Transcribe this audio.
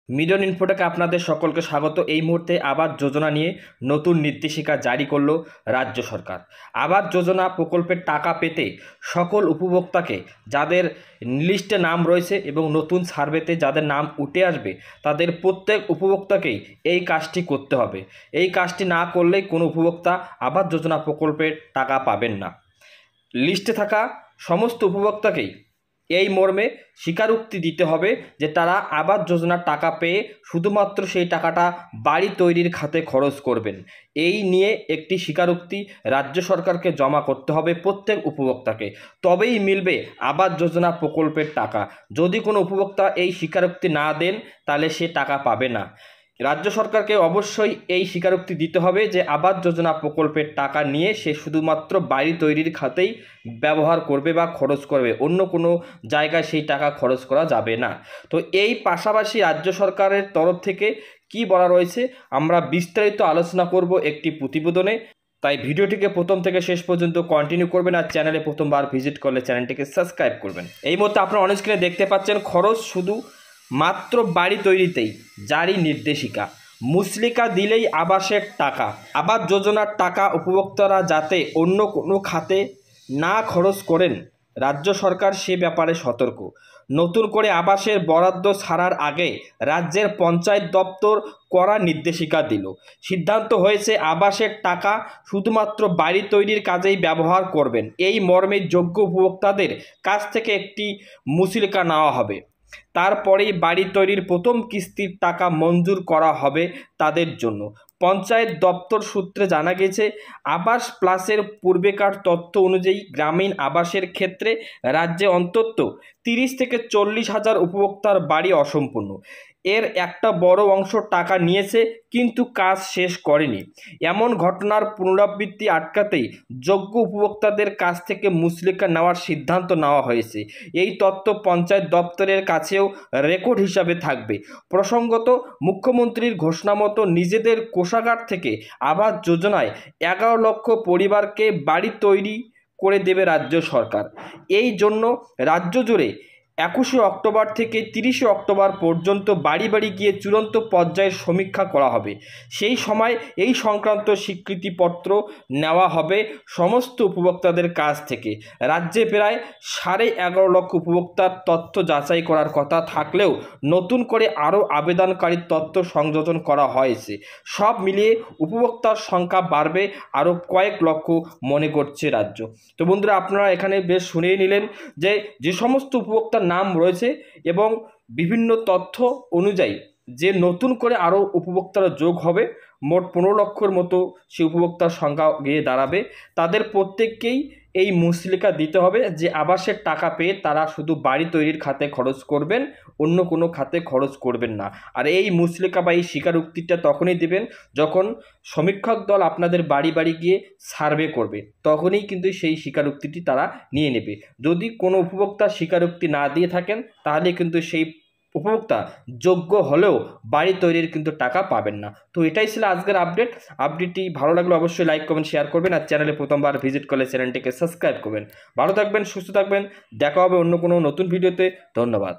Mid-on ইনফোটেকে আপনাদের সকলকে স্বাগত। এই মুহূর্তে আবাস যোজনা নিয়ে নতুন নির্দেশিকা জারি করলো রাজ্য সরকার। আবাস যোজনা প্রকল্পের টাকা পেতে সকল উপভোক্তাকে যাদের লিস্টে নাম রয়েছে এবং নতুন সার্ভেতে যাদের নাম উঠে আসবে তাদের প্রত্যেক উপভোক্তাকেই এই কাজটি করতে হবে। এই কাজটি না করলেই কোনো উপভোক্তা আবাস যোজনা প্রকল্পের টাকা পাবেন না। লিস্টে থাকা সমস্ত উপভোক্তাকেই এই মর্মে স্বীকারোক্তি দিতে হবে যে তারা আবাস যোজনার টাকা পেয়ে শুধুমাত্র সেই টাকাটা বাড়ি তৈরির খাতে খরচ করবেন। এই নিয়ে একটি স্বীকারোক্তি রাজ্য সরকারকে জমা করতে হবে প্রত্যেক উপভোক্তাকে, তবেই মিলবে আবাস যোজনা প্রকল্পের টাকা। যদি কোনো উপভোক্তা এই স্বীকারোক্তি না দেন তাহলে সে টাকা পাবে না। রাজ্য সরকারকে অবশ্যই এই স্বীকারোক্তি দিতে হবে যে আবাস যোজনা প্রকল্পের টাকা নিয়ে সে শুধুমাত্র বাড়ি তৈরির খাতেই ব্যবহার করবে বা খরচ করবে, অন্য কোনো জায়গায় সেই টাকা খরচ করা যাবে না। তো এই পাশাপাশি রাজ্য সরকারের তরফ থেকে কি বলা রয়েছে আমরা বিস্তারিত আলোচনা করব একটি প্রতিবেদনে। তাই ভিডিওটিকে প্রথম থেকে শেষ পর্যন্ত কন্টিনিউ করবেন, আর চ্যানেলে প্রথমবার ভিজিট করলে চ্যানেলটিকে সাবস্ক্রাইব করবেন। এই মুহূর্তে আপনারা অন স্ক্রিনে দেখতে পাচ্ছেন খরচ শুধু মাত্র বাড়ি তৈরিতেই জারি নির্দেশিকা। মুচলেকা দিলেই আবাসের টাকা। আবাস যোজনার টাকা উপভোক্তারা যাতে অন্য কোনো খাতে না খরচ করেন, রাজ্য সরকার সে ব্যাপারে সতর্ক। নতুন করে আবাসের বরাদ্দ ছাড়ার আগে রাজ্যের পঞ্চায়েত দপ্তর কড়া নির্দেশিকা দিল। সিদ্ধান্ত হয়েছে আবাসের টাকা শুধুমাত্র বাড়ি তৈরির কাজেই ব্যবহার করবেন। এই মর্মে যোগ্য উপভোক্তাদের কাছ থেকে একটি মুচলেকা নেওয়া হবে। তারপরেই বাড়ি তৈরির প্রথম কিস্তির টাকা মঞ্জুর করা হবে তাদের জন্য। পঞ্চায়েত দপ্তর সূত্রে জানা গেছে, আবাস প্লাসের পূর্বেকার তথ্য অনুযায়ী গ্রামীণ আবাসের ক্ষেত্রে রাজ্যে অন্তত 30 থেকে 40 হাজার উপভোক্তার বাড়ি অসম্পূর্ণ। এর একটা বড় অংশ টাকা নিয়েছে কিন্তু কাজ শেষ করেনি। এমন ঘটনার পুনরাবৃত্তি আটকাতেই যোগ্য উপভোক্তাদের কাছ থেকে মুচলেকা নেওয়ার সিদ্ধান্ত নেওয়া হয়েছে। এই তথ্য পঞ্চায়েত দপ্তরের কাছেও রেকর্ড হিসাবে থাকবে। প্রসঙ্গত, মুখ্যমন্ত্রীর ঘোষণা মতো নিজেদের কোষাগার থেকে আবাস যোজনায় 11 লক্ষ পরিবারকে বাড়ি তৈরি করে দেবে রাজ্য সরকার। এই জন্য রাজ্য জুড়ে 21 অক্টোবর থেকে 30 অক্টোবর পর্যন্ত বাড়ি বাড়ি গিয়ে চূড়ান্ত পর্যায়ের সমীক্ষা করা হবে। সেই সময় এই সংক্রান্ত স্বীকৃতিপত্র নেওয়া হবে সমস্ত উপভোক্তাদের কাছ থেকে। রাজ্যে প্রায় 11.5 লক্ষ উপভোক্তার তথ্য যাচাই করার কথা থাকলেও নতুন করে আরও আবেদনকারীর তথ্য সংযোজন করা হয়েছে। সব মিলিয়ে উপভোক্তার সংখ্যা বাড়বে আরও কয়েক লক্ষ মনে করছে রাজ্য। তো বন্ধুরা, আপনারা এখানে বেশ শুনেই নিলেন যে সমস্ত উপভোক্তার নাম রয়েছে এবং বিভিন্ন তথ্য অনুযায়ী যে নতুন করে আরও উপভোক্তারা যোগ হবে, মোট 15 লক্ষর মতো সেই উপভোক্তার সংখ্যা গিয়ে দাঁড়াবে। তাদের প্রত্যেককেই এই মুচলেকা দিতে হবে যে আবাসের টাকা পেয়ে তারা শুধু বাড়ি তৈরির খাতে খরচ করবেন, অন্য কোনো খাতে খরচ করবেন না। আর এই মুচলেকা বা এই স্বীকারোক্তিটা তখনই দেবেন যখন সমীক্ষক দল আপনাদের বাড়ি বাড়ি গিয়ে সার্ভে করবে, তখনই কিন্তু সেই স্বীকারোক্তিটি তারা নিয়ে নেবে। যদি কোনো উপভোক্তা স্বীকারোক্তি না দিয়ে থাকেন তাহলে কিন্তু সেই উপভোক্তা যোগ্য হলেও বাড়ি তৈরির কিন্তু টাকা পাবেন না। তো এটাই ছিল আজকের আপডেটটি ভালো লাগলে অবশ্যই লাইক কমেন্ট শেয়ার করবেন, আর চ্যানেলে প্রথমবার ভিজিট করলে চ্যানেলটিকে সাবস্ক্রাইব করবেন। ভালো থাকবেন, সুস্থ থাকবেন, দেখা হবে অন্য কোনো নতুন ভিডিওতে। ধন্যবাদ।